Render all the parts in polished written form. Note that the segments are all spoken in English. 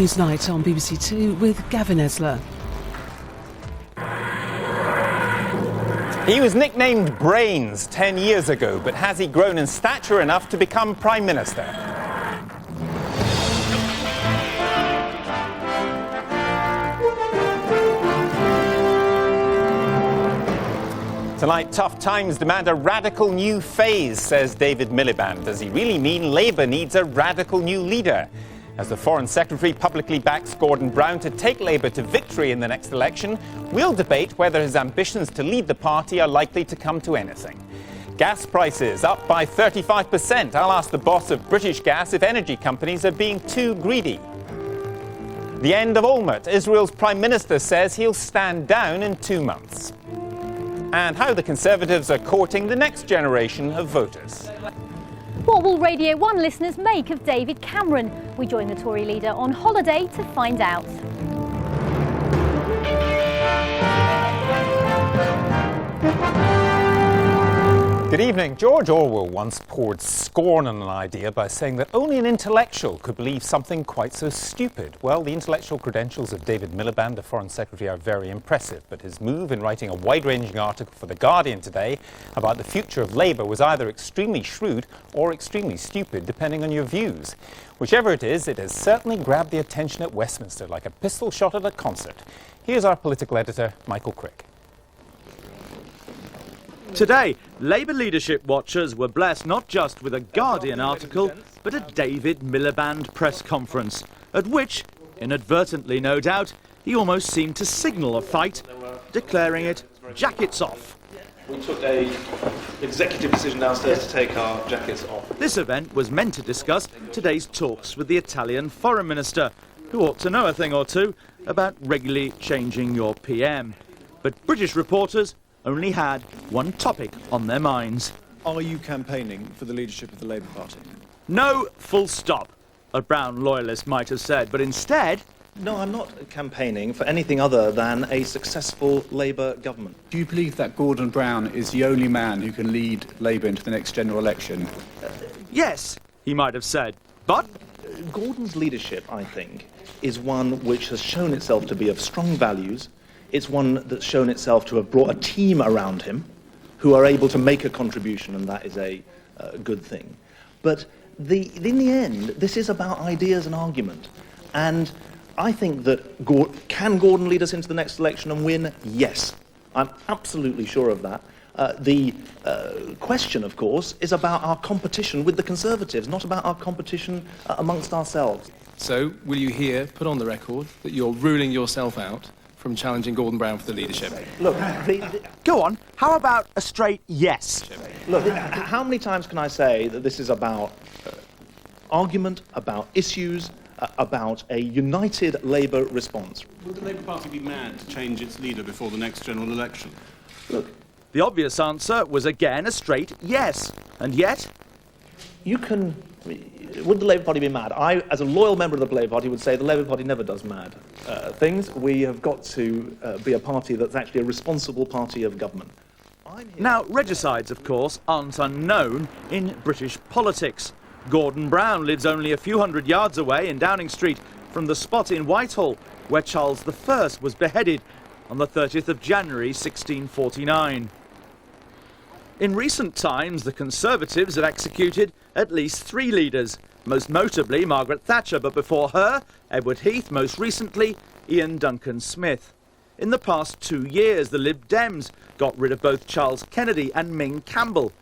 Newsnight on BBC Two with Gavin Esler. He was nicknamed Brains 10 years ago, but has he grown in stature enough to become Prime Minister? Tonight, tough times demand a radical new phase, says David Miliband. Does he really mean Labour needs a radical new leader? As the Foreign Secretary publicly backs Gordon Brown to take Labour to victory in the next election, we'll debate whether his ambitions to lead the party are likely to come to anything. Gas prices up by 35%. I'll ask the boss of British Gas if energy companies are being too greedy. The end of Olmert. Israel's Prime Minister says he'll stand down in 2 months. And how the Conservatives are courting the next generation of voters. What will Radio 1 listeners make of David Cameron? We join the Tory leader on holiday to find out. Good evening. George Orwell once poured scorn on an idea by saying that only an intellectual could believe something quite so stupid. Well, the intellectual credentials of David Miliband, the Foreign Secretary, are very impressive, but his move in writing a wide-ranging article for The Guardian today about the future of Labour was either extremely shrewd or extremely stupid, depending on your views. Whichever it is, it has certainly grabbed the attention at Westminster like a pistol shot at a concert. Here's our political editor, Michael Crick. Today, Labour leadership watchers were blessed not just with a Guardian article, but a David Miliband press conference, at which, inadvertently no doubt, he almost seemed to signal a fight, declaring it jackets off. We took an executive decision downstairs to take our jackets off. This event was meant to discuss today's talks with the Italian Foreign Minister, who ought to know a thing or two about regularly changing your PM. But British reporters only had one topic on their minds. Are you campaigning for the leadership of the Labour Party? No, full stop, a Brown loyalist might have said, but instead... No, I'm not campaigning for anything other than a successful Labour government. Do you believe that Gordon Brown is the only man who can lead Labour into the next general election? Yes, he might have said, but... Gordon's leadership, I think, is one which has shown itself to be of strong values. It's one that's shown itself to have brought a team around him who are able to make a contribution, and that is a good thing. But in the end, this is about ideas and argument. And I think that can Gordon lead us into the next election and win? Yes. I'm absolutely sure of that. The question, of course, is about our competition with the Conservatives, not about our competition amongst ourselves. So, will you here put on the record that you're ruling yourself out from challenging Gordon Brown for the leadership? Look, Go on, how about a straight yes? Look, how many times can I say that this is about argument, about issues, about a united Labour response? Would the Labour Party be mad to change its leader before the next general election? Look, the obvious answer was again a straight yes. And yet... Would the Labour Party be mad? I, as a loyal member of the Labour Party, would say the Labour Party never does mad things. We have got to be a party that's actually a responsible party of government. Now, regicides, of course, aren't unknown in British politics. Gordon Brown lives only a few hundred yards away in Downing Street from the spot in Whitehall where Charles I was beheaded on the 30th of January 1649. In recent times, the Conservatives have executed at least 3 leaders, most notably Margaret Thatcher, but before her, Edward Heath, most recently, Ian Duncan Smith. In the past 2 years, the Lib Dems got rid of both Charles Kennedy and Ming Campbell.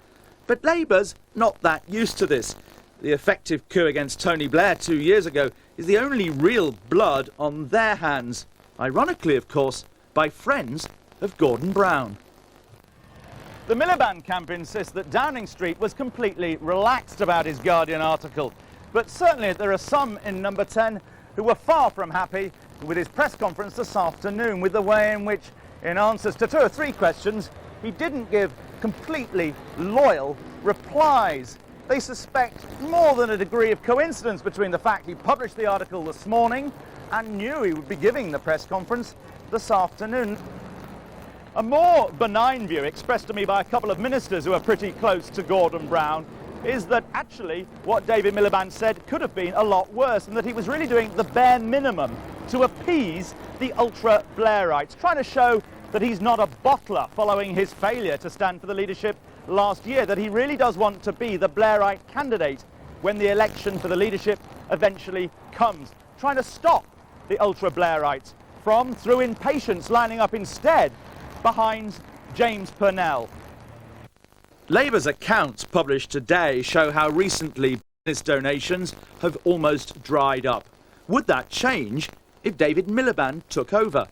But Labour's not that used to this. The effective coup against Tony Blair 2 years ago is the only real blood on their hands. Ironically, of course, by friends of Gordon Brown. The Miliband camp insists that Downing Street was completely relaxed about his Guardian article. But certainly there are some in number 10 who were far from happy with his press conference this afternoon, with the way in which, in answers to 2 or 3 questions, he didn't give completely loyal replies. They suspect more than a degree of coincidence between the fact he published the article this morning and knew he would be giving the press conference this afternoon. A more benign view expressed to me by a couple of ministers who are pretty close to Gordon Brown is that actually what David Miliband said could have been a lot worse, and that he was really doing the bare minimum to appease the ultra-Blairites, trying to show that he's not a bottler following his failure to stand for the leadership last year, that he really does want to be the Blairite candidate when the election for the leadership eventually comes, trying to stop the ultra-Blairites from, through impatience, lining up instead behind James Purnell. Labour's accounts published today show how recently business donations have almost dried up. Would that change if David Miliband took over?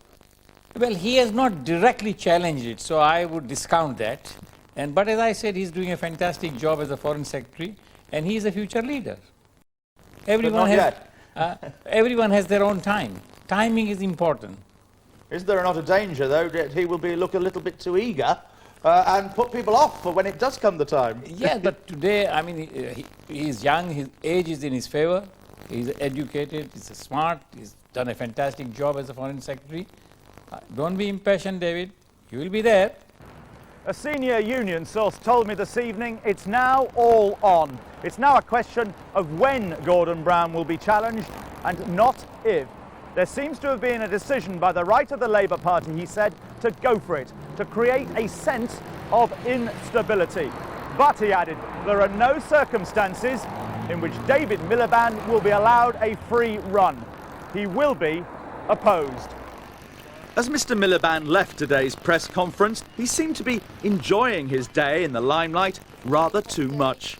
Well, he has not directly challenged it, so I would discount that. But as I said, he's doing a fantastic job as a foreign secretary, and he is a future leader. Everyone has their own time. Timing is important. Is there not a danger, though, that he will look a little bit too eager and put people off for when it does come the time? Yeah, but today, I mean, he is young, his age is in his favor, he's educated, he's smart, he's done a fantastic job as a foreign secretary. Don't be impatient, David. You will be there. A senior union source told me this evening it's now all on. It's now a question of when Gordon Brown will be challenged and not if. There seems to have been a decision by the right of the Labour Party, he said, to go for it, to create a sense of instability. But, he added, there are no circumstances in which David Miliband will be allowed a free run. He will be opposed. As Mr Miliband left today's press conference, he seemed to be enjoying his day in the limelight rather too much.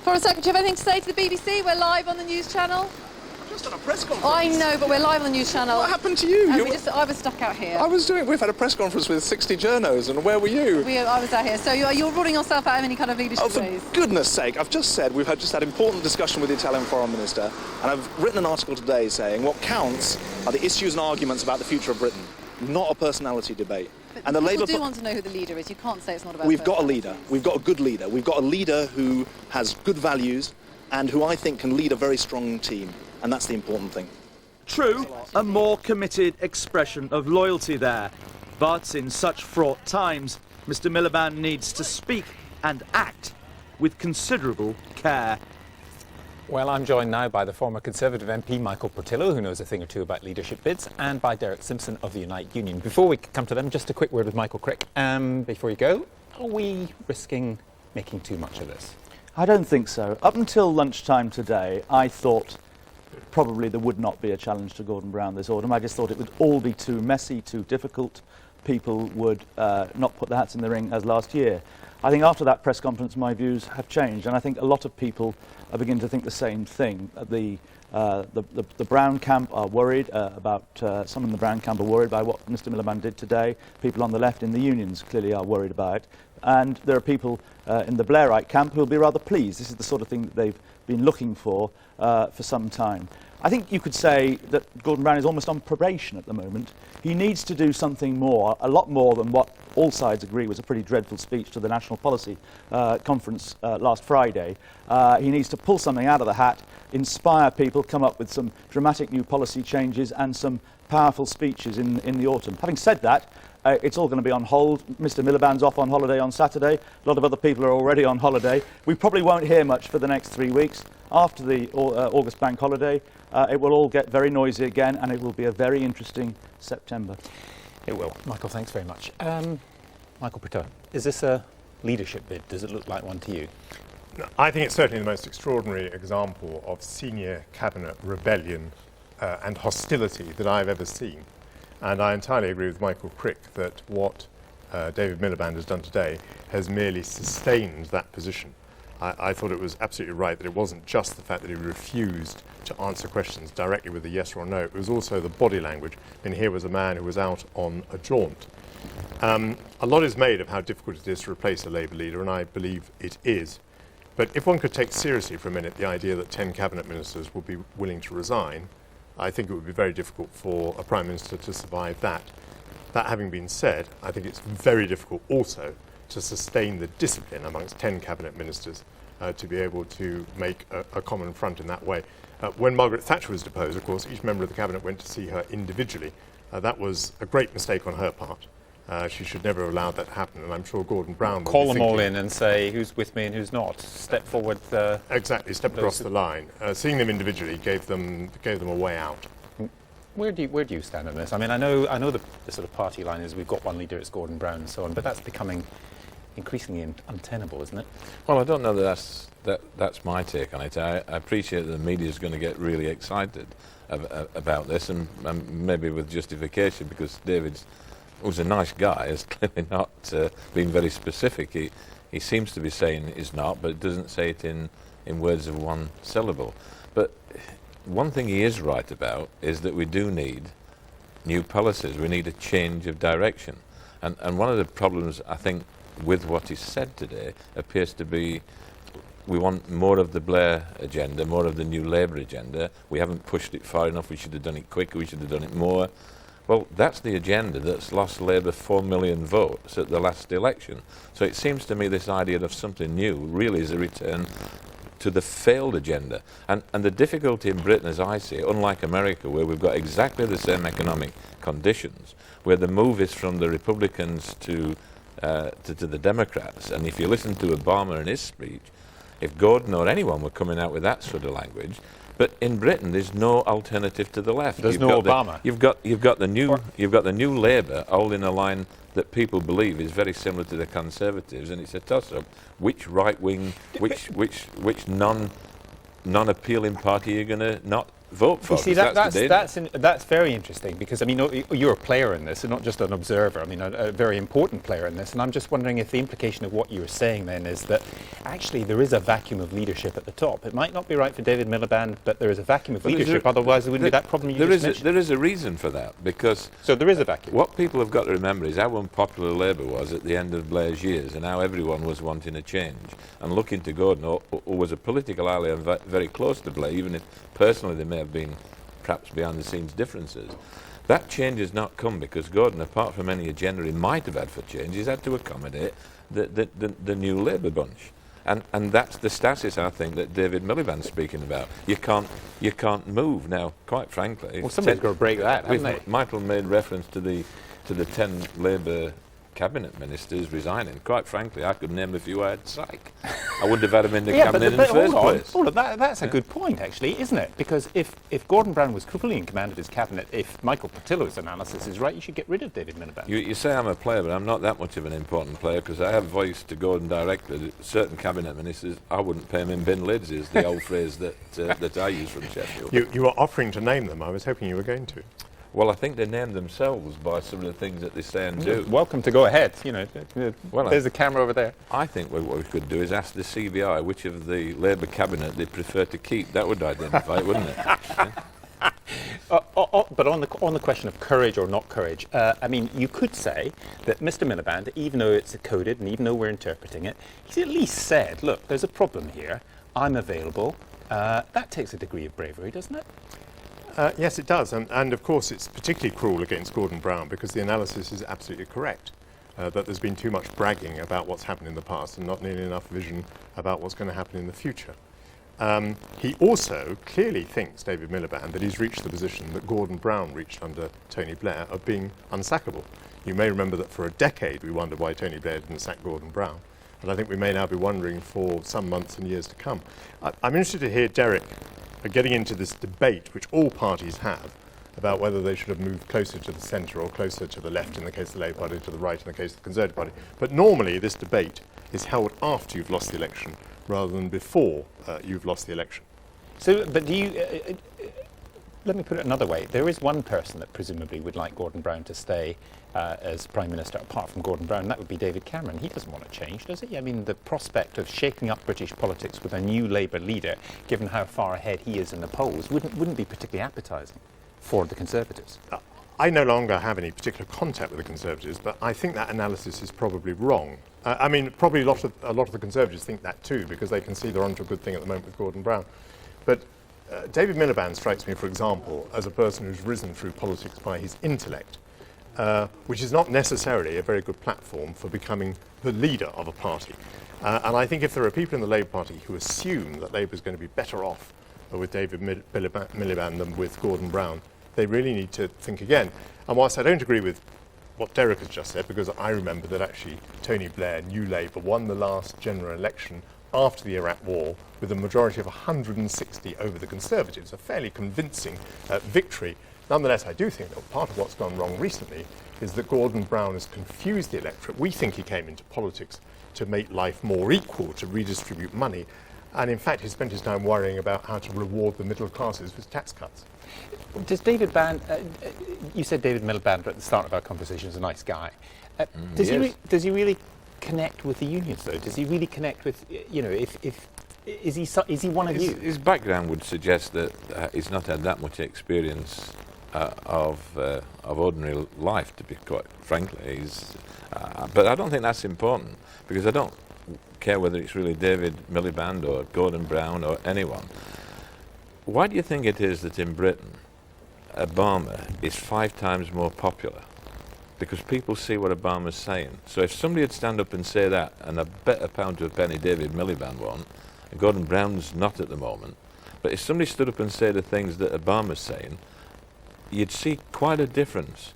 Foreign Secretary, have anything to say to the BBC? We're live on the news channel. Just on a press conference. I know, but we're live on the news channel. What happened to you? I was stuck out here. We've had a press conference with 60 journos, and where were you? I was out here. So you're ruling yourself out of any kind of leadership ways? For goodness sake, I've just said we've just had important discussion with the Italian Foreign Minister, and I've written an article today saying what counts are the issues and arguments about the future of Britain, not a personality debate. But and the people Labour do want to know who the leader is. You can't say it's not about We've got a leader. We've got a good leader. We've got a leader who has good values and who I think can lead a very strong team, and that's the important thing. True, a more committed expression of loyalty there. But in such fraught times, Mr Miliband needs to speak and act with considerable care. Well, I'm joined now by the former Conservative MP Michael Portillo, who knows a thing or two about leadership bids, and by Derek Simpson of the Unite Union. Before we come to them, just a quick word with Michael Crick. Before you go, are we risking making too much of this? I don't think so. Up until lunchtime today, I thought probably there would not be a challenge to Gordon Brown this autumn. I just thought it would all be too messy, too difficult. People would not put their hats in the ring as last year. I think after that press conference, my views have changed, and I think a lot of people are beginning to think the same thing. The Brown camp are worried about, some in the Brown camp are worried by what Mr Miliband did today. People on the left in the unions clearly are worried about it. And there are people in the Blairite camp who will be rather pleased. This is the sort of thing that they've been looking for some time. I think you could say that Gordon Brown is almost on probation at the moment. He needs to do something more, a lot more than what all sides agree was a pretty dreadful speech to the National Policy Conference last Friday. He needs to pull something out of the hat, inspire people, come up with some dramatic new policy changes and some powerful speeches in the autumn. Having said that, it's all going to be on hold. Mr Miliband's off on holiday on Saturday. A lot of other people are already on holiday. We probably won't hear much for the next 3 weeks. After the August bank holiday, it will all get very noisy again, and it will be a very interesting September. It will. Michael, thanks very much. Michael Portillo, is this a leadership bid? Does it look like one to you? I think it's certainly the most extraordinary example of senior cabinet rebellion and hostility that I've ever seen. And I entirely agree with Michael Crick that what David Miliband has done today has merely sustained that position. I thought it was absolutely right that it wasn't just the fact that he refused to answer questions directly with a yes or a no. It was also the body language. And here was a man who was out on a jaunt. A lot is made of how difficult it is to replace a Labour leader, and I believe it is. But if one could take seriously for a minute the idea that 10 cabinet ministers would be willing to resign, I think it would be very difficult for a Prime Minister to survive that. That having been said, I think it's very difficult also to sustain the discipline amongst 10 cabinet ministers to be able to make a common front in that way. When Margaret Thatcher was deposed, of course, each member of the cabinet went to see her individually. That was a great mistake on her part. She should never have allowed that to happen, and I'm sure Gordon Brown will Call be them all thinking- in and say who's with me and who's not. Step forward. Exactly, step across the line. Seeing them individually gave them a way out. Where do you stand on this? I mean, I know the sort of party line is we've got one leader, it's Gordon Brown and so on, but that's becoming increasingly untenable, isn't it? Well, I don't know that's my take on it. I appreciate that the media is going to get really excited about this, and maybe with justification, because David, who's a nice guy, is clearly not being very specific. He seems to be saying he's not, but doesn't say it in words of one syllable. But one thing he is right about is that we do need new policies. We need a change of direction. And one of the problems, I think, with what he said today appears to be we want more of the Blair agenda, more of the New Labour agenda. We haven't pushed it far enough. We should have done it quicker. We should have done it more. Well, that's the agenda that's lost Labour 4 million votes at the last election. So it seems to me this idea of something new really is a return to the failed agenda. And the difficulty in Britain, as I see it, unlike America, where we've got exactly the same economic conditions, where the move is from the Republicans to the Democrats, and if you listen to Obama in his speech, if Gordon or anyone were coming out with that sort of language, but in Britain there's no alternative to the left. There's no Obama. You've got the new Labour holding a line that people believe is very similar to the Conservatives, and it's a toss-up. Which right wing, which non-appealing party are you going to not vote for? You see, that's very interesting, because I mean, you're a player in this and not just an observer. I mean, a very important player in this, and I'm just wondering if the implication of what you're saying then is that actually there is a vacuum of leadership at the top. It might not be right for David Miliband, but there is a vacuum of leadership, otherwise there wouldn't be that problem you just mentioned. There is a reason for that, because... So there is a vacuum. What people have got to remember is how unpopular Labour was at the end of Blair's years, and how everyone was wanting a change. And looking to Gordon, who was a political ally and very close to Blair, even if personally they may have been perhaps behind-the-scenes differences. That change has not come because Gordon, apart from any agenda he might have had for change, he's had to accommodate the new Labour bunch. And that's the stasis, I think, that David Miliband's speaking about. You can't move now, quite frankly. Well, somebody's got to break that, haven't they? Michael made reference to the 10 Labour cabinet ministers resigning. Quite frankly, I could name a few I had sack. I wouldn't have had them in the cabinet in the first place. Hold on, that's a good point, actually, isn't it? Because if Gordon Brown was fully in command of his cabinet, if Michael Portillo's analysis is right, you should get rid of David Miliband. You say I'm a player, but I'm not that much of an important player, because I have voiced to Gordon directly that certain cabinet ministers, I wouldn't pay them in bin lids, is the old phrase that I use from Sheffield. You were offering to name them. I was hoping you were going to. Well, I think they name themselves by some of the things that they say and do. Welcome to go ahead. You know, there's a camera over there. I think what we could do is ask the CBI which of the Labour cabinet they prefer to keep. That would identify it, wouldn't it? Yeah? But on the question of courage or not courage, I mean, you could say that Mr. Miliband, even though it's coded and even though we're interpreting it, he's at least said, look, there's a problem here. I'm available. That takes a degree of bravery, doesn't it? Yes, it does. And of course, it's particularly cruel against Gordon Brown because the analysis is absolutely correct, that there's been too much bragging about what's happened in the past and not nearly enough vision about what's going to happen in the future. He also clearly thinks, David Miliband, that he's reached the position that Gordon Brown reached under Tony Blair of being unsackable. You may remember that for a decade we wondered why Tony Blair didn't sack Gordon Brown, and I think we may now be wondering for some months and years to come. I'm interested to hear Derek getting into this debate which all parties have about whether they should have moved closer to the centre or closer to the left in the case of the Labour Party, to the right in the case of the Conservative Party. But normally this debate is held after you've lost the election rather than before you've lost the election. So, but do you... let me put it another way. There is one person that presumably would like Gordon Brown to stay as Prime Minister, apart from Gordon Brown, and that would be David Cameron. He doesn't want to change, does he? I mean, the prospect of shaking up British politics with a new Labour leader, given how far ahead he is in the polls, wouldn't be particularly appetising for the Conservatives. I no longer have any particular contact with the Conservatives, but I think that analysis is probably wrong. I mean, probably a lot of the Conservatives think that too, because they can see they're onto a good thing at the moment with Gordon Brown. But David Miliband strikes me, for example, as a person who's risen through politics by his intellect, which is not necessarily a very good platform for becoming the leader of a party. And I think if there are people in the Labour Party who assume that Labour is going to be better off with David Miliband than with Gordon Brown, they really need to think again. And whilst I don't agree with what Derek has just said, because I remember that actually Tony Blair, New Labour, won the last general election after the Iraq War with a majority of 160 over the Conservatives, a fairly convincing victory. Nonetheless, I do think that part of what's gone wrong recently is that Gordon Brown has confused the electorate. We think he came into politics to make life more equal, to redistribute money, and in fact he spent his time worrying about how to reward the middle classes with tax cuts. Does David Band, you said David Miliband at the start of our conversation is a nice guy. Does he really connect with the unions though? Does he really connect with, you know, is he one of you? His background would suggest that he's not had that much experience of ordinary life, to be quite frankly. But I don't think that's important, because I don't care whether it's really David Miliband or Gordon Brown or anyone. Why do you think it is that in Britain Obama is 5 times more popular? Because people see what Obama's saying. So if somebody would stand up and say that, and I bet a pound to a penny David Miliband won't, and Gordon Brown's not at the moment, but if somebody stood up and said the things that Obama's saying, you'd see quite a difference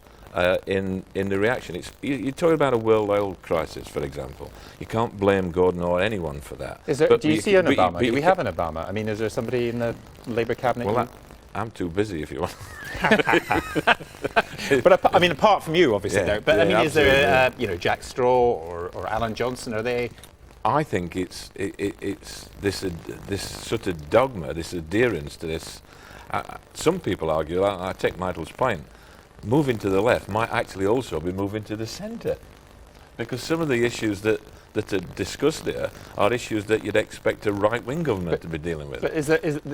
in the reaction. You're talking about a world oil crisis, for example. You can't blame Gordon or anyone for that. Do you see an Obama? Do we have an Obama? I mean, is there somebody in the Labour cabinet? Well, I'm too busy, if you want. But I mean, apart from you, obviously, Yeah, there. But yeah, I mean, is there, absolutely. you know, Jack Straw or Alan Johnson? Are they? I think it's this sort of dogma, this adherence to this. Some people argue, I take Michael's point, moving to the left might actually also be moving to the centre, because some of the issues that are discussed there are issues that you'd expect a right-wing government to be dealing with. But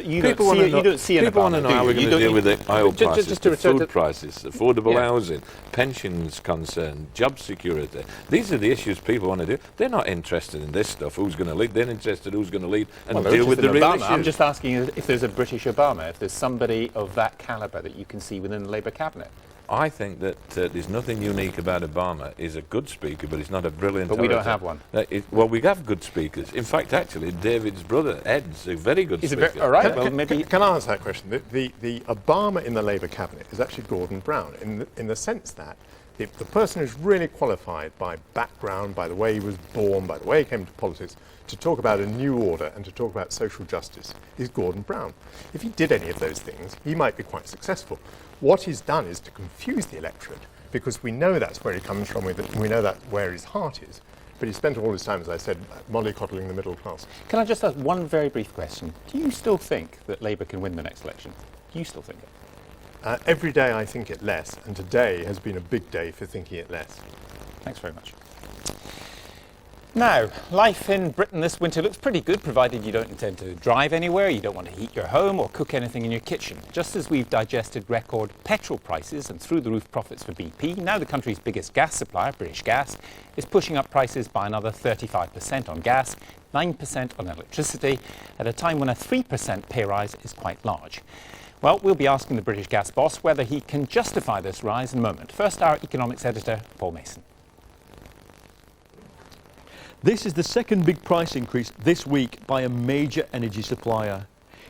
you don't see an people want to know how we're going to deal with the oil prices, the food prices, affordable housing, pensions concern, job security. These are the issues people want to do. They're not interested in this stuff, who's going to lead. They're interested in who's going to lead and deal with the real Obama. issues. I'm just asking if there's a British Obama, if there's somebody of that calibre that you can see within the Labour cabinet. I think that there's nothing unique about Obama. He's a good speaker, but he's not a brilliant But we don't orator. have one. Well, we have good speakers. In fact, actually, David's brother, Ed's a very good speaker. All right, well, maybe... Can I answer that question? The Obama in the Labour cabinet is actually Gordon Brown, in the sense that the person who's really qualified by background, by the way he was born, by the way he came to politics, to talk about a new order and to talk about social justice is Gordon Brown. If he did any of those things, he might be quite successful. What he's done is to confuse the electorate, because we know that's where he comes from, we know that's where his heart is. But he spent all his time, as I said, mollycoddling the middle class. Can I just ask one very brief question? Do you still think that Labour can win the next election? Do you still think it? Every day I think it less, and today has been a big day for thinking it less. Thanks very much. Now, life in Britain this winter looks pretty good, provided you don't intend to drive anywhere, you don't want to heat your home or cook anything in your kitchen. Just as we've digested record petrol prices and through-the-roof profits for BP, now the country's biggest gas supplier, British Gas, is pushing up prices by another 35% on gas, 9% on electricity, at a time when a 3% pay rise is quite large. Well, we'll be asking the British Gas boss whether he can justify this rise in a moment. First, our economics editor, Paul Mason. This is the second big price increase this week by a major energy supplier.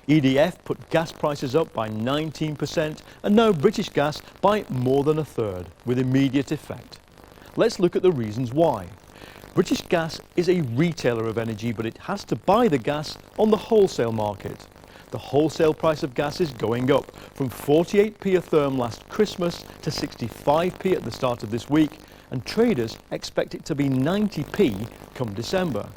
EDF put gas prices up by 19% and now British Gas by more than a third, with immediate effect. Let's look at the reasons why. British Gas is a retailer of energy, but it has to buy the gas on the wholesale market. The wholesale price of gas is going up from 48p a therm last Christmas to 65p at the start of this week, and traders expect it to be 90p come December.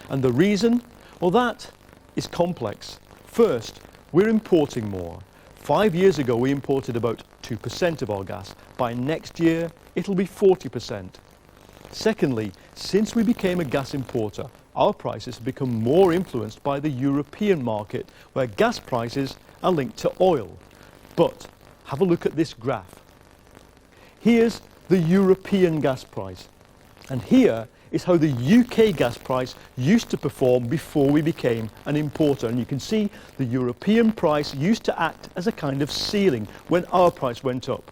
And the reason? Well, that is complex. First, we're importing more. 5 years ago we imported about 2% of our gas. By next year it'll be 40%. Secondly, since we became a gas importer, our prices have become more influenced by the European market, where gas prices are linked to oil. But have a look at this graph. Here's the European gas price, and here is how the UK gas price used to perform before we became an importer. And you can see the European price used to act as a kind of ceiling when our price went up.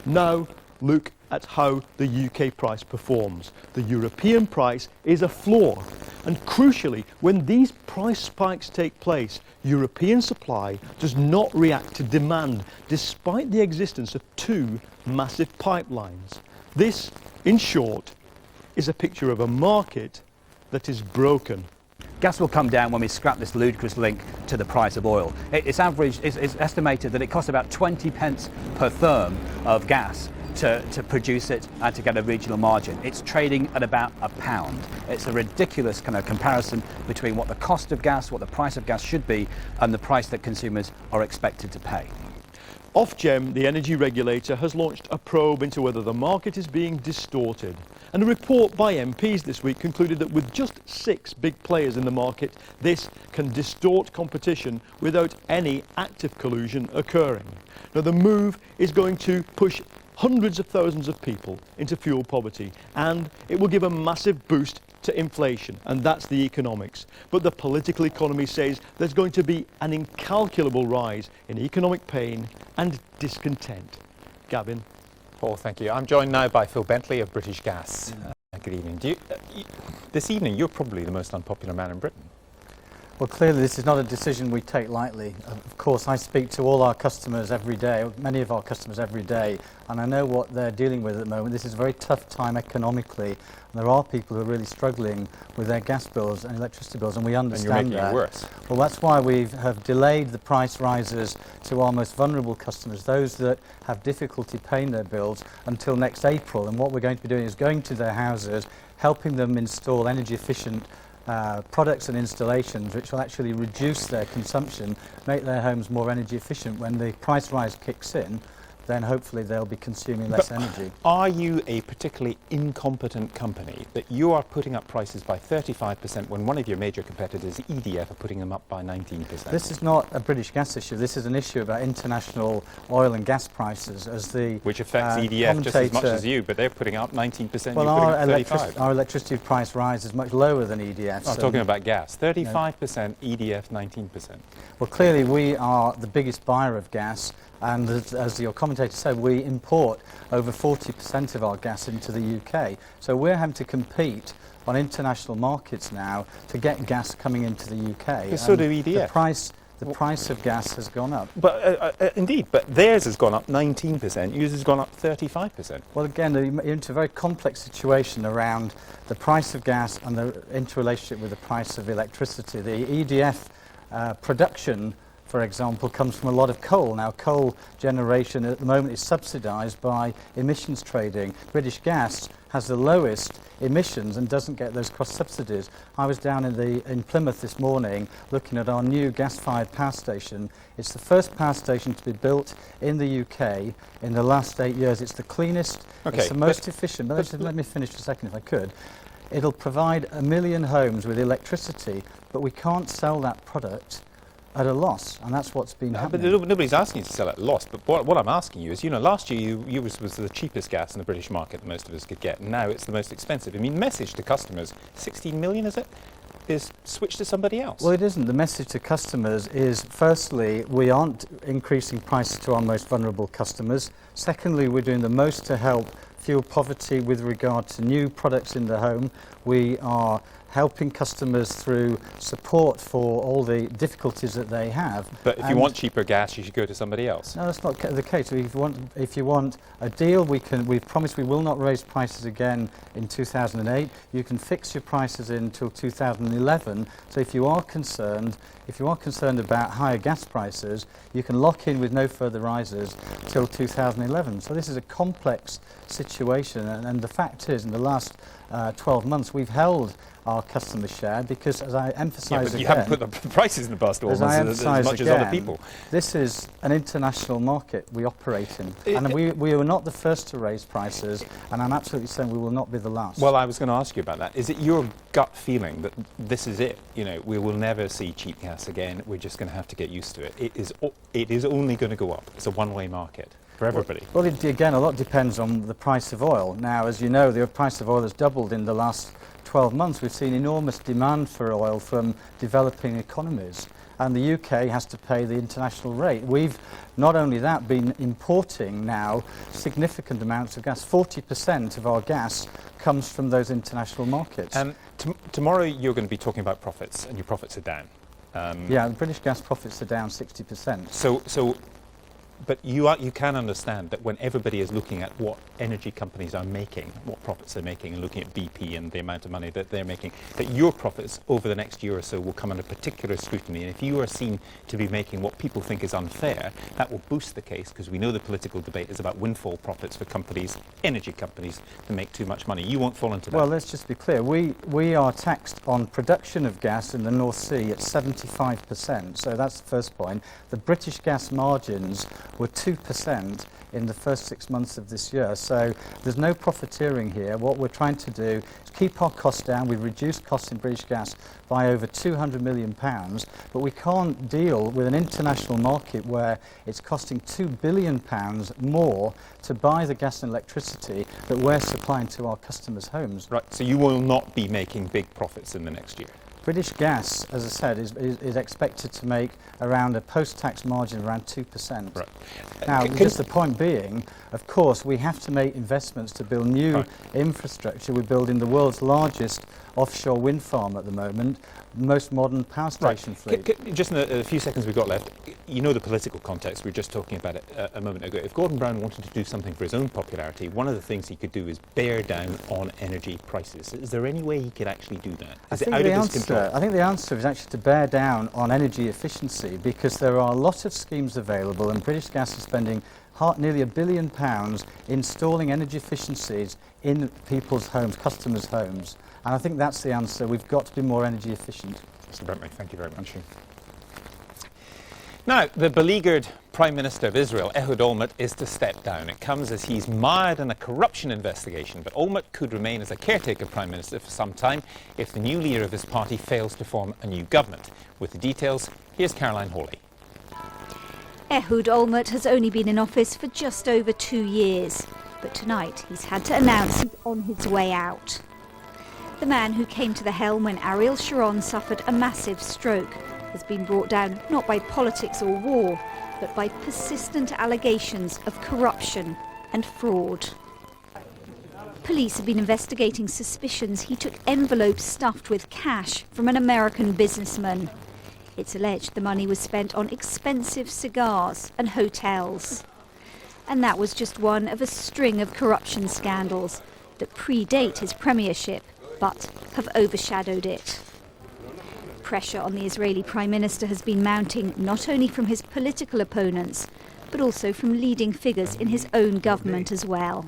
Now look at how the UK price performs. The European price is a floor, and crucially, when these price spikes take place, European supply does not react to demand, despite the existence of two massive pipelines. This, in short, is a picture of a market that is broken. Gas will come down when we scrap this ludicrous link to the price of oil. It's estimated that it costs about 20 pence per therm of gas to produce it and to get a regional margin. It's trading at about £1. It's a ridiculous kind of comparison between what the cost of gas, what the price of gas should be, and the price that consumers are expected to pay. Ofgem, the energy regulator, has launched a probe into whether the market is being distorted. And a report by MPs this week concluded that with just 6 big players in the market, this can distort competition without any active collusion occurring. Now, the move is going to push hundreds of thousands of people into fuel poverty, and it will give a massive boost to inflation, and that's the economics. But the political economy says there's going to be an incalculable rise in economic pain and discontent. Gavin. Paul, thank you. I'm joined now by Phil Bentley of British Gas. Good evening. This evening, you're probably the most unpopular man in Britain. Well, clearly this is not a decision we take lightly. Of course, I speak to all our customers every day, many of our customers every day, and I know what they're dealing with at the moment. This is a very tough time economically, and there are people who are really struggling with their gas bills and electricity bills, and we understand and you're making it worse. Well, that's why we have delayed the price rises to our most vulnerable customers, those that have difficulty paying their bills, until next April. And what we're going to be doing is going to their houses, helping them install energy efficient products and installations which will actually reduce their consumption, make their homes more energy efficient. When the price rise kicks in, then hopefully they'll be consuming less energy. Are you a particularly incompetent company that you are putting up prices by 35% when one of your major competitors, EDF, are putting them up by 19%? This is not a British gas issue. This is an issue about international oil and gas prices, as the which affects EDF just as much as you, but they're putting up 19%. Well, our electricity price rise is much lower than EDF's. I'm talking about gas. 35%, EDF 19%. Well, clearly we are the biggest buyer of gas, and as your commentator said, we import over 40% of our gas into the UK. So we're having to compete on international markets now to get gas coming into the UK. But so do EDF. The price of gas has gone up. But indeed, but theirs has gone up 19%, yours has gone up 35%. Well, again, you're into a very complex situation around the price of gas and the interrelationship with the price of electricity. The EDF production, for example, comes from a lot of coal. Now, coal generation at the moment is subsidised by emissions trading. British Gas has the lowest emissions and doesn't get those cross subsidies. I was down in Plymouth this morning looking at our new gas-fired power station. It's the first power station to be built in the UK in the last 8 years. It's the cleanest, it's the most efficient. But let me finish for a second if I could. It'll provide 1 million homes with electricity, but we can't sell that product at a loss, and that's what's been happening. But nobody's asking you to sell at a loss, but what I'm asking you is, last year you was the cheapest gas in the British market that most of us could get, and now it's the most expensive. I mean, message to customers, 16 million is it? Is switch to somebody else? Well, it isn't. The message to customers is, firstly, we aren't increasing prices to our most vulnerable customers. Secondly, we're doing the most to help fuel poverty with regard to new products in the home. We are helping customers through support for all the difficulties that they have. But if you want cheaper gas, you should go to somebody else. No, that's not the case. If you want a deal, we've promised we will not raise prices again in 2008. You can fix your prices until 2011. So if you are concerned about higher gas prices, you can lock in with no further rises till 2011. So this is a complex situation, and the fact is, in the last 12 months, we've held our customer share because, as I emphasise again... but you haven't put the prices in the bus as much as other people. This is an international market we operate in, and we were not the first to raise prices, and I'm absolutely saying we will not be the last. Well, I was going to ask you about that. Is it your gut feeling that this is it? We will never see cheap gas again. We're just going to have to get used to it. It is only going to go up. It's a one-way market for everybody. Well, again, a lot depends on the price of oil. Now, as you know, the price of oil has doubled in the last 12 months. We've seen enormous demand for oil from developing economies, and the UK has to pay the international rate. We've not only that been importing now significant amounts of gas. 40% of our gas comes from those international markets. Tomorrow you're going to be talking about profits, and your profits are down. Yeah, the British gas profits are down 60%. So But you can understand that when everybody is looking at what energy companies are making, what profits they're making, and looking at BP and the amount of money that they're making, that your profits over the next year or so will come under particular scrutiny. And if you are seen to be making what people think is unfair, that will boost the case, because we know the political debate is about windfall profits for companies, energy companies, that make too much money. You won't fall into that. Well, let's just be clear. We are taxed on production of gas in the North Sea at 75%. So that's the first point. The British gas margins were 2% in the first 6 months of this year. So there's no profiteering here. What we're trying to do is keep our costs down. We've reduced costs in British gas by over £200 million, but we can't deal with an international market where it's costing £2 billion more to buy the gas and electricity that we're supplying to our customers' homes. Right, so you will not be making big profits in the next year? British Gas, as I said, is expected to make around a post-tax margin of around 2%. Right. Now, just the point being, of course, we have to make investments to build new infrastructure. We're building the world's largest offshore wind farm at the moment, most modern power station fleet. Just in the few seconds we've got left, you know the political context, we were just talking about it a moment ago. If Gordon Brown wanted to do something for his own popularity, one of the things he could do is bear down on energy prices. Is there any way he could actually do that? Is it out of his control? I think the answer is actually to bear down on energy efficiency, because there are a lot of schemes available, and British Gas is spending nearly £1 billion installing energy efficiencies in people's homes, customers' homes. And I think that's the answer. We've got to be more energy efficient. Mr. Bentley, thank you very much. Now, the beleaguered Prime Minister of Israel, Ehud Olmert, is to step down. It comes as he's mired in a corruption investigation, but Olmert could remain as a caretaker Prime Minister for some time if the new leader of his party fails to form a new government. With the details, here's Caroline Hawley. Ehud Olmert has only been in office for just over 2 years, but tonight he's had to announce he's on his way out. The man who came to the helm when Ariel Sharon suffered a massive stroke has been brought down not by politics or war, but by persistent allegations of corruption and fraud. Police have been investigating suspicions he took envelopes stuffed with cash from an American businessman. It's alleged the money was spent on expensive cigars and hotels. And that was just one of a string of corruption scandals that predate his premiership, but have overshadowed it. Pressure on the Israeli Prime Minister has been mounting not only from his political opponents, but also from leading figures in his own government as well.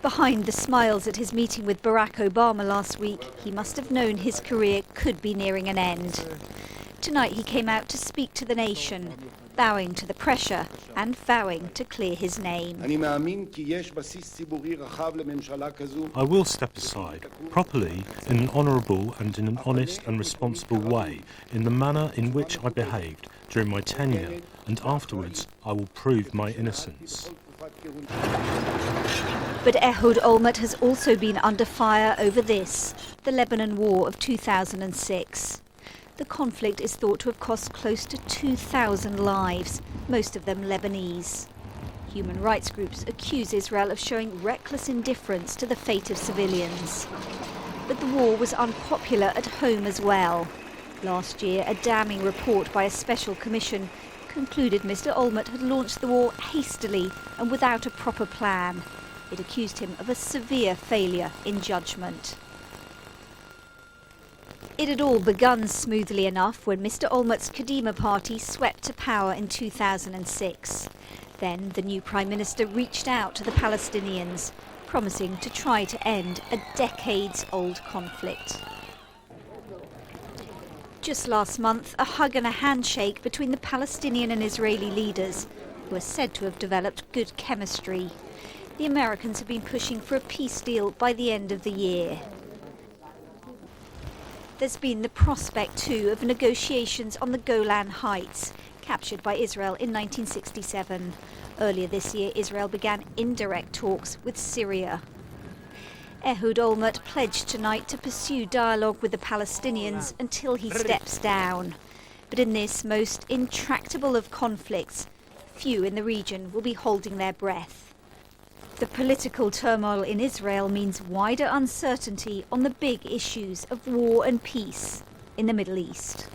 Behind the smiles at his meeting with Barack Obama last week, he must have known his career could be nearing an end. Tonight he came out to speak to the nation, bowing to the pressure and vowing to clear his name. I will step aside, properly, in an honourable and in an honest and responsible way, in the manner in which I behaved during my tenure, and afterwards I will prove my innocence. But Ehud Olmert has also been under fire over this, the Lebanon War of 2006. The conflict is thought to have cost close to 2,000 lives, most of them Lebanese. Human rights groups accuse Israel of showing reckless indifference to the fate of civilians. But the war was unpopular at home as well. Last year, a damning report by a special commission concluded Mr. Olmert had launched the war hastily and without a proper plan. It accused him of a severe failure in judgment. It had all begun smoothly enough when Mr. Olmert's Kadima party swept to power in 2006. Then the new Prime Minister reached out to the Palestinians, promising to try to end a decades-old conflict. Just last month, a hug and a handshake between the Palestinian and Israeli leaders, who are said to have developed good chemistry. The Americans have been pushing for a peace deal by the end of the year. There's been the prospect, too, of negotiations on the Golan Heights, captured by Israel in 1967. Earlier this year, Israel began indirect talks with Syria. Ehud Olmert pledged tonight to pursue dialogue with the Palestinians until he steps down. But in this most intractable of conflicts, few in the region will be holding their breath. The political turmoil in Israel means wider uncertainty on the big issues of war and peace in the Middle East.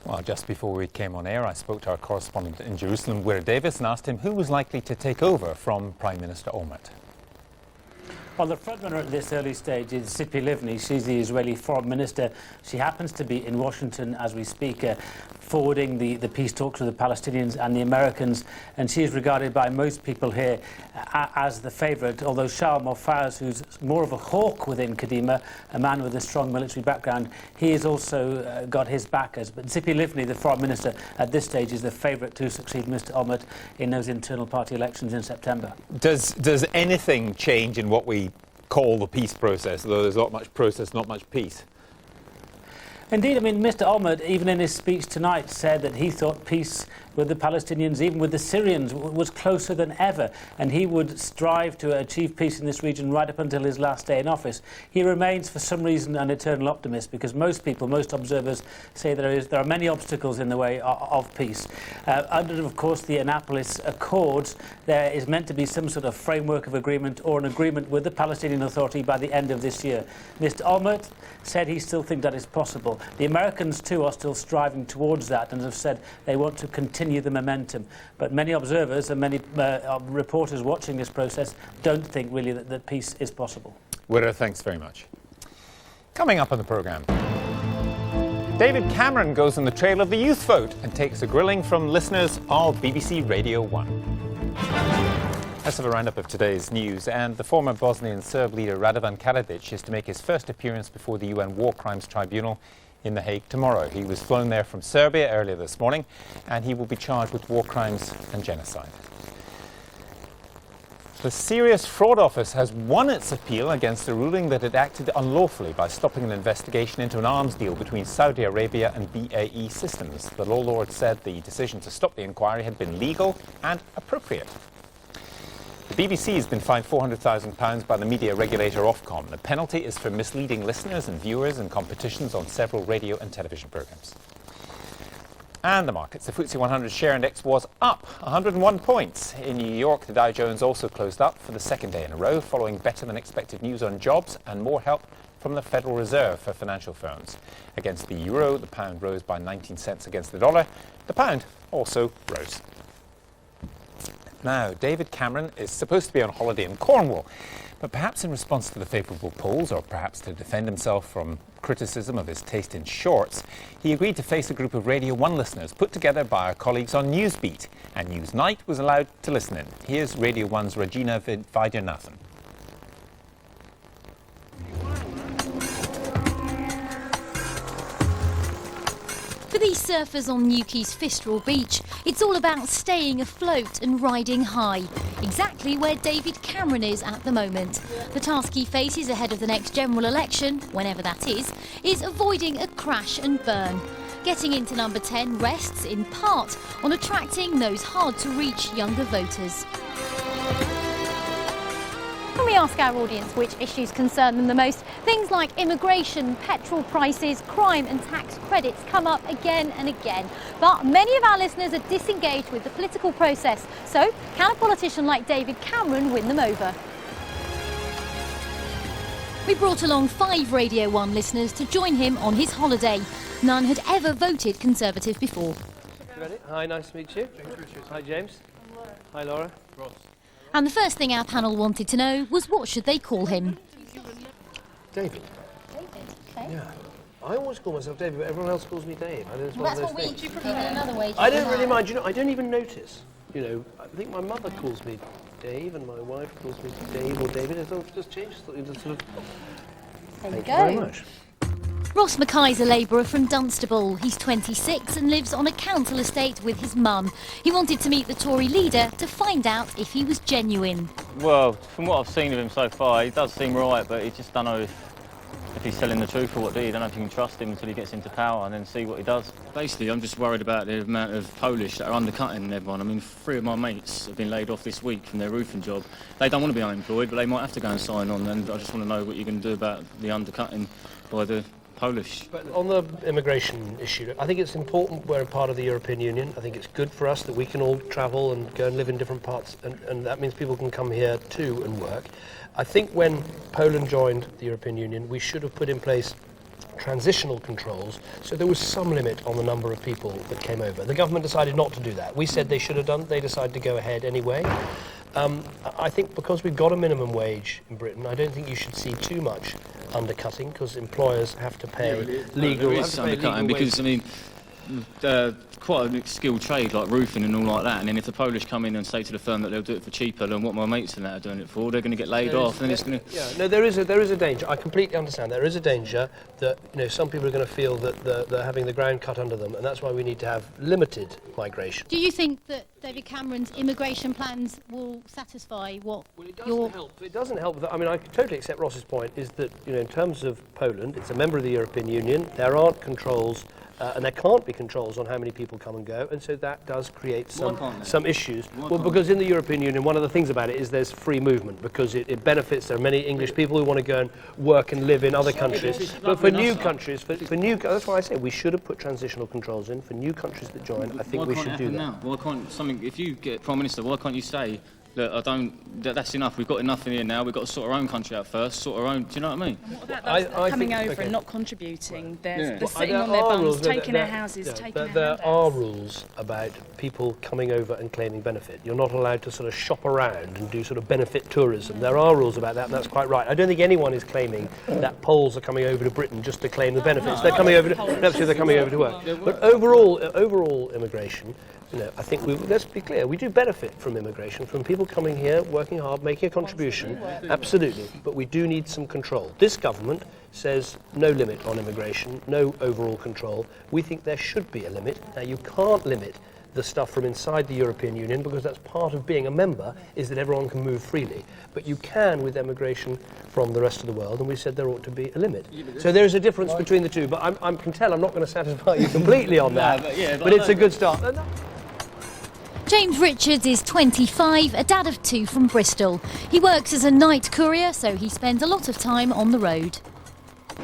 Well, just before we came on air, I spoke to our correspondent in Jerusalem, Weir Davis, and asked him who was likely to take over from Prime Minister Olmert. Well, the frontrunner at this early stage is Tzipi Livni. She's the Israeli foreign minister. She happens to be in Washington as we speak, forwarding the peace talks with the Palestinians and the Americans, and she is regarded by most people here as the favourite, although Shaul Mofaz, who's more of a hawk within Kadima, a man with a strong military background, he has also got his backers. But Tzipi Livni, the foreign minister, at this stage is the favourite to succeed Mr Olmert in those internal party elections in September. Does anything change in what we call the peace process, although there's not much process, not much peace? Indeed, I mean, Mr Olmert, even in his speech tonight, said that he thought peace with the Palestinians, even with the Syrians, was closer than ever, and he would strive to achieve peace in this region right up until his last day in office. He remains, for some reason, an eternal optimist, because most people, most observers, say there are many obstacles in the way of peace. Under, of course, the Annapolis Accords, there is meant to be some sort of framework of agreement or an agreement with the Palestinian Authority by the end of this year. Mr Olmert said he still thinks that is possible. The Americans, too, are still striving towards that and have said they want to continue the momentum. But many observers and many reporters watching this process don't think really that peace is possible. Weir, thanks very much. Coming up on the programme, David Cameron goes on the trail of the youth vote and takes a grilling from listeners of BBC Radio 1. Let's have a roundup of today's news. And the former Bosnian Serb leader Radovan Karadzic is to make his first appearance before the UN War Crimes Tribunal in The Hague tomorrow. He was flown there from Serbia earlier this morning, and he will be charged with war crimes and genocide. The Serious Fraud Office has won its appeal against a ruling that it acted unlawfully by stopping an investigation into an arms deal between Saudi Arabia and BAE Systems. The law lord said the decision to stop the inquiry had been legal and appropriate. The BBC has been fined £400,000 by the media regulator Ofcom. The penalty is for misleading listeners and viewers in competitions on several radio and television programmes. And the markets. The FTSE 100 share index was up 101 points. In New York, the Dow Jones also closed up for the second day in a row, following better than expected news on jobs and more help from the Federal Reserve for financial firms. Against the euro, the pound rose by 19 cents against the dollar. The pound also rose. Now, David Cameron is supposed to be on holiday in Cornwall, but perhaps in response to the favourable polls, or perhaps to defend himself from criticism of his taste in shorts, he agreed to face a group of Radio 1 listeners put together by our colleagues on Newsbeat, and Newsnight was allowed to listen in. Here's Radio 1's Regina Vaidyanathan. For these surfers on Newquay's Fistral Beach, it's all about staying afloat and riding high. Exactly where David Cameron is at the moment. The task he faces ahead of the next general election, whenever that is avoiding a crash and burn. Getting into number 10 rests in part on attracting those hard-to-reach younger voters. When we ask our audience which issues concern them the most, things like immigration, petrol prices, crime and tax credits come up again and again. But many of our listeners are disengaged with the political process. So, can a politician like David Cameron win them over? We brought along 5 Radio 1 listeners to join him on his holiday. None had ever voted Conservative before. Ready? Hi, nice to meet you. Hi, James. Hi, Laura. Ross. And the first thing our panel wanted to know was what should they call him? David. David, okay. Yeah. I always call myself David, but everyone else calls me Dave. That's what we do. Another way. I don't really mind. You know, I don't even notice. You know, I think my mother calls me Dave, and my wife calls me Dave or David. It just changes. It sort of. There you Thank go. you very much. Ross Mackay's a labourer from Dunstable. He's 26 and lives on a council estate with his mum. He wanted to meet the Tory leader to find out if he was genuine. Well, from what I've seen of him so far, he does seem right, but you just don't know if he's telling the truth or what, do you? You don't know if you can trust him until he gets into power and then see what he does. Basically, I'm just worried about the amount of Polish that are undercutting everyone. I mean, 3 of my mates have been laid off this week from their roofing job. They don't want to be unemployed, but they might have to go and sign on, and I just want to know what you're going to do about the undercutting by the Polish. But on the immigration issue, I think it's important we're a part of the European Union. I think it's good for us that we can all travel and go and live in different parts, and that means people can come here too and work. I think when Poland joined the European Union, we should have put in place transitional controls, so there was some limit on the number of people that came over. The government decided not to do that. We said they should have done. They decided to go ahead anyway. I think because we've got a minimum wage in Britain, I don't think you should see too much undercutting, because employers have to pay legal. There is undercutting because, I mean, quite a skilled trade like roofing and all like that, and then if the Polish come in and say to the firm that they'll do it for cheaper than what my mates and that are doing it for, they're going to get laid off, and it's going to... Yeah, no, there is a danger. I completely understand. There is a danger that, you know, some people are going to feel that they're having the ground cut under them, and that's why we need to have limited migration. Do you think that David Cameron's immigration plans will satisfy what your... It doesn't help. I mean, I totally accept Ross's point, is that, you know, in terms of Poland, it's a member of the European Union, there aren't controls, and there can't be controls on how many people come and go, and so that does create some issues. Well, because in the European Union, one of the things about it is there's free movement, because it benefits. There are many English people who want to go and work and live in other countries. But for new countries, that's why I say we should have put transitional controls in for new countries that join. I think we should do that. Now? Why can't something? If you get Prime Minister, why can't you say, look, that's enough. We've got enough in here now. We've got to sort our own country out first. Sort our own. Do you know what I mean? What about those that are coming over and not contributing? They're sitting on their bums, taking their houses, taking their handouts. There are rules about people coming over and claiming benefit. You're not allowed to sort of shop around and do sort of benefit tourism. There are rules about that, and that's quite right. I don't think anyone is claiming that Poles are coming over to Britain just to claim the benefits. They're coming over to work. But overall immigration, you know, I think let's be clear, we do benefit from immigration, from people coming here, working hard, making a contribution, absolutely, but we do need some control. This government says no limit on immigration, no overall control. We think there should be a limit. Now, you can't limit the stuff from inside the European Union, because that's part of being a member, is that everyone can move freely. But you can with immigration from the rest of the world, and we said there ought to be a limit. So there is a difference between the two, but I can tell I'm not going to satisfy you completely on that, but it's a good start. James Richards is 25, a dad of 2 from Bristol. He works as a night courier, so he spends a lot of time on the road.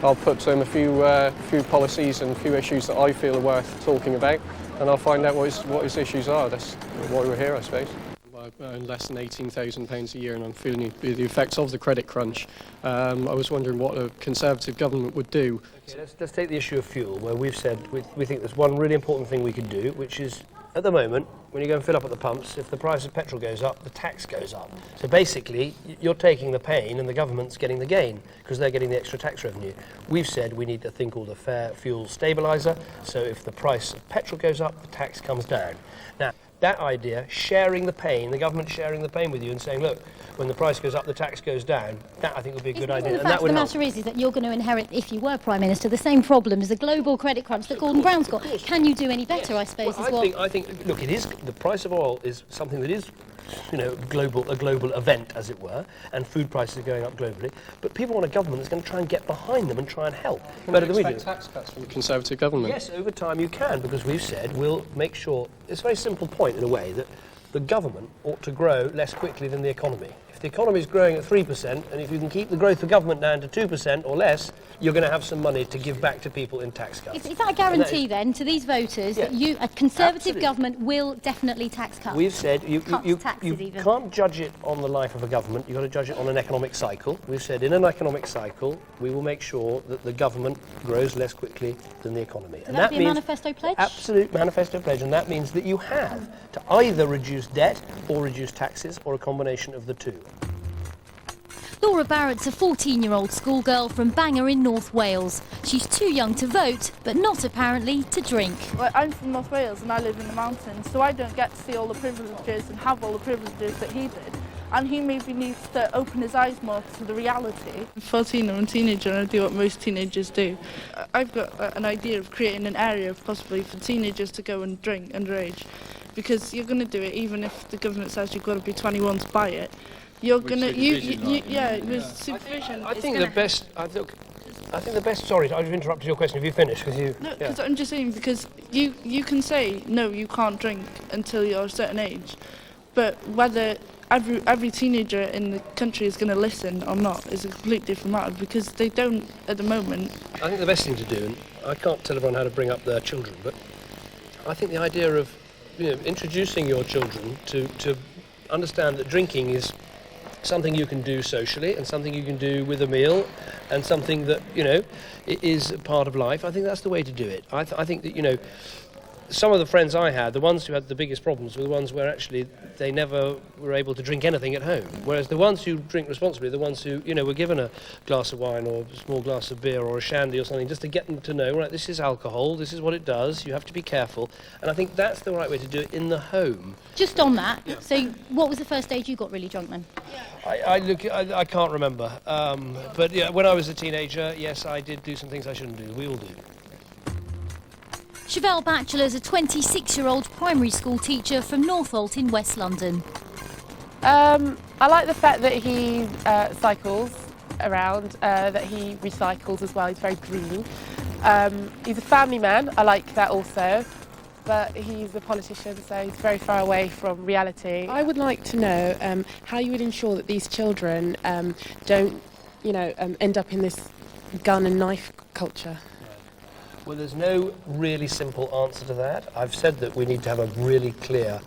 I'll put a few policies and a few issues that I feel are worth talking about, and I'll find out what his issues are. That's why we're here, I suppose. I earn less than £18,000 a year, and I'm feeling the effects of the credit crunch. I was wondering what a Conservative government would do. Okay, let's take the issue of fuel, where we've said we think there's one really important thing we could do, which is, at the moment, when you go and fill up at the pumps, if the price of petrol goes up, the tax goes up. So basically, you're taking the pain and the government's getting the gain, because they're getting the extra tax revenue. We've said we need a thing called a fair fuel stabiliser, so if the price of petrol goes up, the tax comes down. Now, that idea, sharing the pain, the government sharing the pain with you and saying, look, when the price goes up, the tax goes down, that I think would be a good idea. The fact of the matter is that you're going to inherit, if you were Prime Minister, the same problems, the global credit crunch that Gordon Brown's got. Can you do any better, I suppose, as well? I think, look, it is, the price of oil is something that is, you know, a global event, as it were, and food prices are going up globally. But people want a government that's going to try and get behind them and try and help better than we do. Can you expect tax cuts from the Conservative government? Yes, over time you can, because we've said we'll make sure, it's a very simple point in a way, that the government ought to grow less quickly than the economy. If the economy is growing at 3%, and if you can keep the growth of government down to 2% or less, you're going to have some money to give back to people in tax cuts. Is that a guarantee then to these voters that a Conservative government will definitely tax cuts? We've said you can't judge it on the life of a government, you've got to judge it on an economic cycle. We've said in an economic cycle we will make sure that the government grows less quickly than the economy. And that be a manifesto pledge? Absolute manifesto pledge, and that means that you have to either reduce debt or reduce taxes, or a combination of the two. Laura Barrett's a 14-year-old schoolgirl from Bangor in North Wales. She's too young to vote, but not apparently to drink. Well, I'm from North Wales and I live in the mountains, so I don't get to see all the privileges and have all the privileges that he did. And he maybe needs to open his eyes more to the reality. I'm 14, I'm a teenager, and I do what most teenagers do. I've got an idea of creating an area possibly for teenagers to go and drink underage, because you're going to do it even if the government says you've got to be 21 to buy it. You're going to, with supervision. I think the best. Sorry, I've interrupted your question. Have you finished? No, because I'm just saying, because you can say no, you can't drink until you're a certain age, but whether every teenager in the country is going to listen or not is a completely different matter, because they don't at the moment. I think the best thing to do, and I can't tell everyone how to bring up their children, but I think the idea of introducing your children to understand that drinking is something you can do socially and something you can do with a meal and something that, you know, is part of life. I think that's the way to do it. I think that, you know, some of the friends I had, the ones who had the biggest problems were the ones where actually they never were able to drink anything at home. Whereas the ones who drink responsibly are the ones who, you know, were given a glass of wine or a small glass of beer or a shandy or something just to get them to know, right, this is alcohol, this is what it does, you have to be careful. And I think that's the right way to do it in the home. Just on that, so what was the first age you got really drunk then? I can't remember. But yeah, when I was a teenager, yes, I did do some things I shouldn't do. We all do. Chevelle Batchelor is a 26-year-old primary school teacher from Northolt in West London. I like the fact that he cycles around, that he recycles as well. He's very green. He's a family man. I like that also. But he's a politician, so he's very far away from reality. I would like to know how you would ensure that these children don't, you know, end up in this gun and knife culture. Well, there's no really simple answer to that. I've said that we need to have a really clear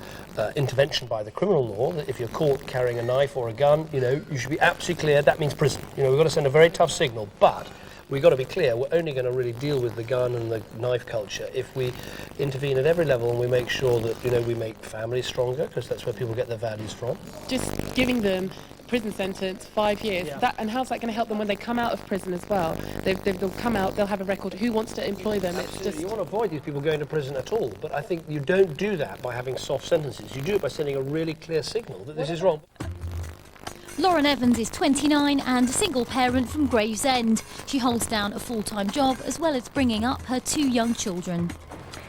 intervention by the criminal law, that if you're caught carrying a knife or a gun, you know, you should be absolutely clear that means prison. You know, we've got to send a very tough signal, but we've got to be clear, we're only going to really deal with the gun and the knife culture if we intervene at every level and we make sure that, you know, we make families stronger, because that's where people get their values from. Just giving them prison sentence, 5 years, and how's that going to help them when they come out of prison as well? They'll come out, they'll have a record. Who wants to employ them? It's just... You want to avoid these people going to prison at all, but I think you don't do that by having soft sentences. You do it by sending a really clear signal that this is wrong. Lauren Evans is 29 and a single parent from Gravesend. She holds down a full-time job as well as bringing up her 2 young children.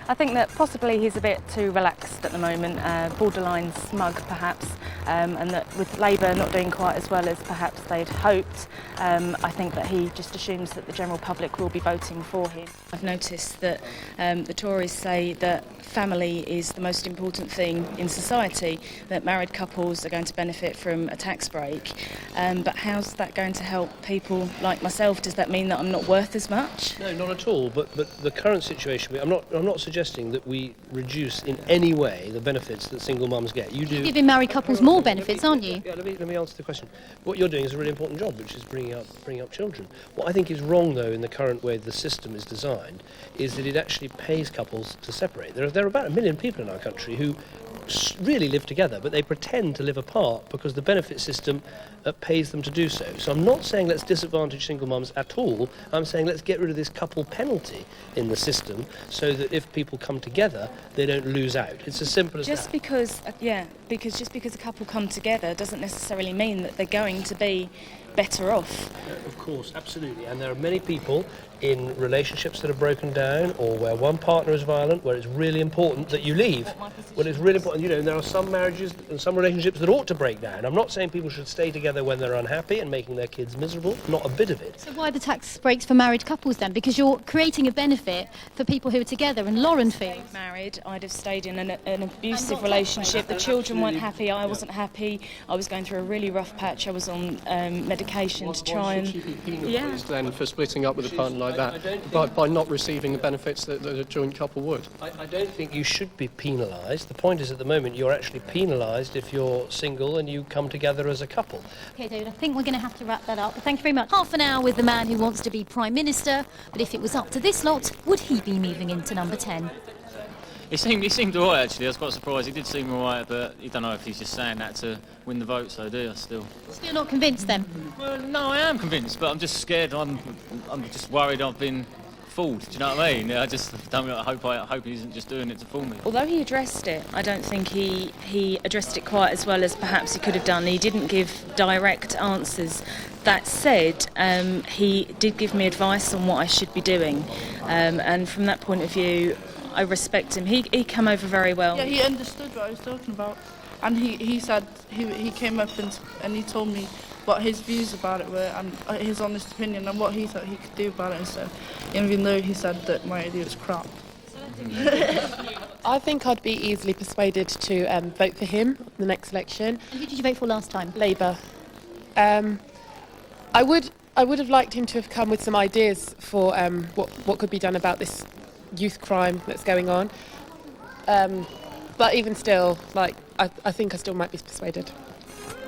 I think that possibly he's a bit too relaxed at the moment, borderline smug perhaps, and that with Labour not doing quite as well as perhaps they'd hoped, I think that he just assumes that the general public will be voting for him. I've noticed that the Tories say that family is the most important thing in society, that married couples are going to benefit from a tax break, but how's that going to help people like myself? Does that mean that I'm not worth as much? No, not at all, but the current situation, I'm not suggesting that we reduce in any way the benefits that single mums get. You do. You're giving married couples more benefits, aren't you? Yeah, let me answer the question. What you're doing is a really important job, which is bringing up children. What I think is wrong, though, in the current way the system is designed, is that it actually pays couples to separate. There are about 1 million people in our country who really live together, but they pretend to live apart because the benefit system pays them to do so. So I'm not saying let's disadvantage single mums at all. I'm saying let's get rid of this couple penalty in the system so that if people come together, they don't lose out. It's as simple as that. Because just because a couple come together doesn't necessarily mean that they're going to be better off. Of course, absolutely. And there are many people in relationships that are broken down or where one partner is violent, where it's really important that you leave. Well, it's really important, you know, and there are some marriages and some relationships that ought to break down. I'm not saying people should stay together when they're unhappy and making their kids miserable, not a bit of it. So why the tax breaks for married couples then? Because you're creating a benefit for people who are together, and Lauren feels... Married, I'd have stayed in an abusive relationship. The children weren't happy, I wasn't happy. I was going through a really rough patch. I was on medication to try and... Why should she be penalised then for splitting up with a partner like that by not receiving the benefits that a joint couple would? I don't think you should be penalised. The point is, at the moment, you're actually penalised if you're single and you come together as a couple. OK, David, I think we're going to have to wrap that up. Thank you very much. Half an hour with the man who wants to be Prime Minister, but if it was up to this lot, would he be moving into number 10? He seemed all right, actually. I was quite surprised. He did seem all right, but you don't know if he's just saying that to win the vote, so do you still? Still not convinced, then? Well, no, I am convinced, but I'm just scared. I'm just worried I've been fooled. Do you know what I mean? I just don't. I hope he isn't just doing it to fool me. Although he addressed it, I don't think he addressed it quite as well as perhaps he could have done. He didn't give direct answers. That said, he did give me advice on what I should be doing, and from that point of view, I respect him. He came over very well. Yeah, he understood what I was talking about, and he said he came up and he told me what his views about it were and his honest opinion and what he thought he could do about it and stuff, even though he said that my idea was crap. I think I'd be easily persuaded to vote for him in the next election. And who did you vote for last time? Labour. I would have liked him to have come with some ideas for what could be done about this youth crime that's going on. But even still, I think I still might be persuaded.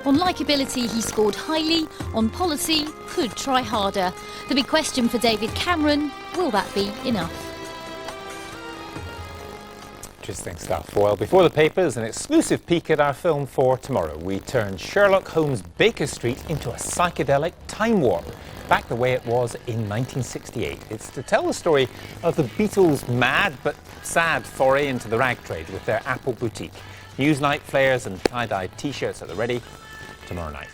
On likeability, he scored highly. On policy, could try harder. The big question for David Cameron, will that be enough? Interesting stuff. Well, before the papers, an exclusive peek at our film for tomorrow. We turn Sherlock Holmes' Baker Street into a psychedelic time warp, back the way it was in 1968. It's to tell the story of the Beatles' mad but sad foray into the rag trade with their Apple boutique. Newsnight flares and tie-dye T-shirts at the ready tomorrow night.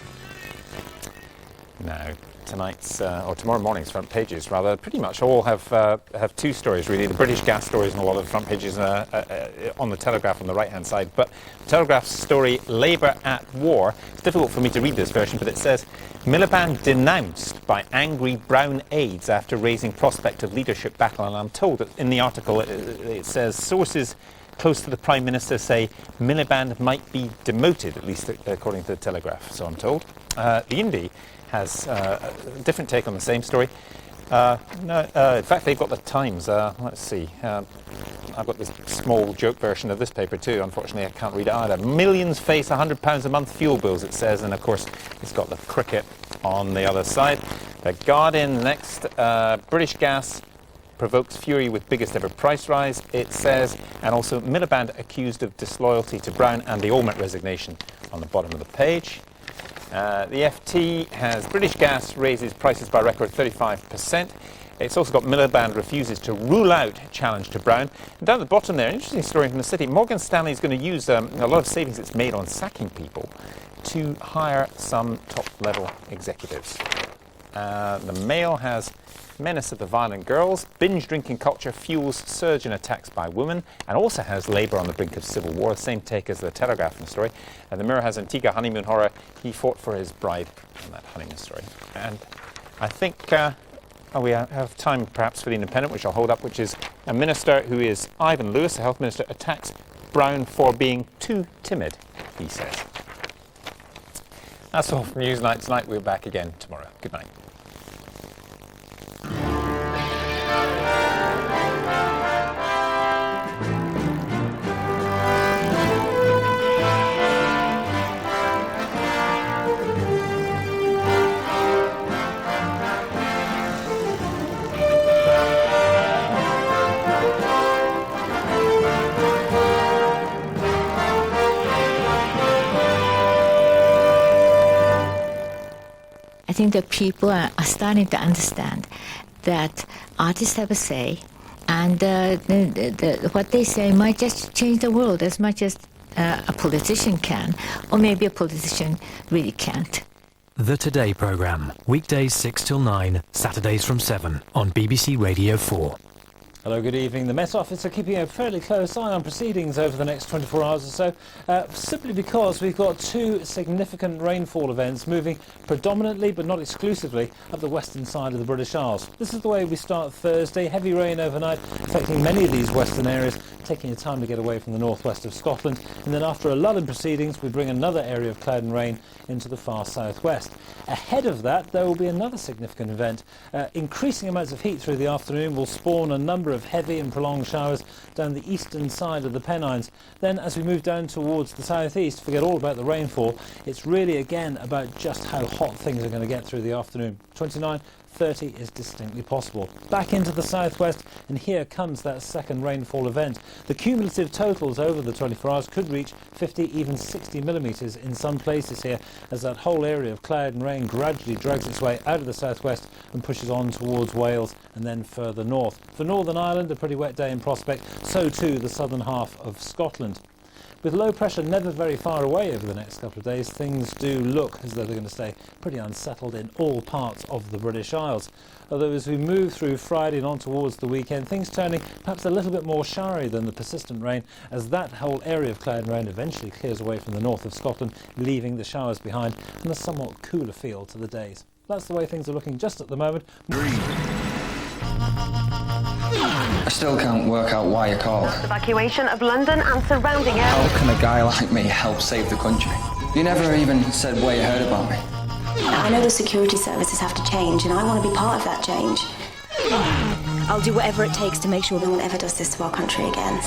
Now, tonight's, or tomorrow morning's front pages, rather, pretty much all have two stories, really. The British gas stories and a lot of the front pages on the Telegraph on the right-hand side. But the Telegraph's story, Labour at War, it's difficult for me to read this version, but it says, Miliband denounced by angry Brown aides after raising prospect of leadership battle. And I'm told that in the article it says, sources close to the Prime Minister say Miliband might be demoted, at least according to the Telegraph, so I'm told. The Indie has a different take on the same story. In fact, they've got the Times. Let's see. I've got this small joke version of this paper too. Unfortunately, I can't read it either. Millions face £100 a month fuel bills, it says, and of course, it's got the cricket on the other side. The Guardian next. British Gas provokes fury with biggest ever price rise, it says, and also Miliband accused of disloyalty to Brown and the Olmert resignation on the bottom of the page. The FT has British Gas raises prices by a record 35%. It's also got Miliband refuses to rule out challenge to Brown. And down at the bottom there, an interesting story from the City. Morgan Stanley is going to use a lot of savings it's made on sacking people to hire some top-level executives. The Mail has menace of the violent girls, binge drinking culture fuels surge in attacks by women, and also has Labour on the brink of civil war. The same take as the Telegraph in the story. And the Mirror has Antigua honeymoon horror. He fought for his bride on that honeymoon story. And I think we have time perhaps for the Independent, which I'll hold up, which is a minister who is Ivan Lewis, the health minister, attacks Brown for being too timid, he says. That's all from Newsnight tonight. We're back again tomorrow. Good night. I think that people are starting to understand that artists have a say, and what they say might just change the world as much as a politician can, or maybe a politician really can't. The Today programme, weekdays 6 till 9, Saturdays from 7 on BBC Radio 4. Hello, good evening. The Met Office are keeping a fairly close eye on proceedings over the next 24 hours or so, simply because we've got two significant rainfall events moving predominantly, but not exclusively, up the western side of the British Isles. This is the way we start Thursday. Heavy rain overnight, affecting many of these western areas, taking a time to get away from the northwest of Scotland. And then after a lull in proceedings, we bring another area of cloud and rain into the far southwest. Ahead of that, there will be another significant event. Increasing amounts of heat through the afternoon will spawn a number of heavy and prolonged showers down the eastern side of the Pennines. Then as we move down towards the southeast, forget all about the rainfall. It's really again about just how hot things are going to get through the afternoon. 29, 30 is distinctly possible. Back into the southwest, and here comes that second rainfall event. The cumulative totals over the 24 hours could reach 50, even 60 millimetres in some places here, as that whole area of cloud and rain gradually drags its way out of the southwest and pushes on towards Wales and then further north. For Northern Ireland, a pretty wet day in prospect, so too the southern half of Scotland. With low pressure never very far away over the next couple of days, things do look as though they're going to stay pretty unsettled in all parts of the British Isles. Although as we move through Friday and on towards the weekend, things turning perhaps a little bit more showery than the persistent rain, as that whole area of cloud and rain eventually clears away from the north of Scotland, leaving the showers behind and a somewhat cooler feel to the days. That's the way things are looking just at the moment. I still can't work out why you called. Evacuation of London and surrounding areas. How can a guy like me help save the country? You never even said where you heard about me. I know the security services have to change, and I want to be part of that change. I'll do whatever it takes to make sure no one ever does this to our country again.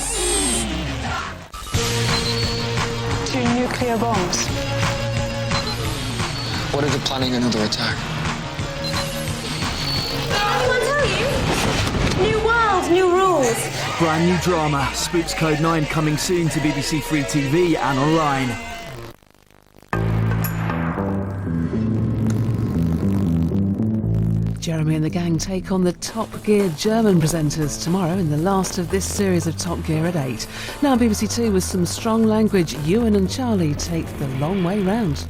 2 nuclear bombs. What if they're planning another attack? Anyone tell you? New world, new rules. Brand new drama, Spooks Code 9, coming soon to BBC Free TV and online. Jeremy and the gang take on the Top Gear German presenters tomorrow in the last of this series of Top Gear at 8. Now BBC Two with some strong language, Ewan and Charlie take the long way round.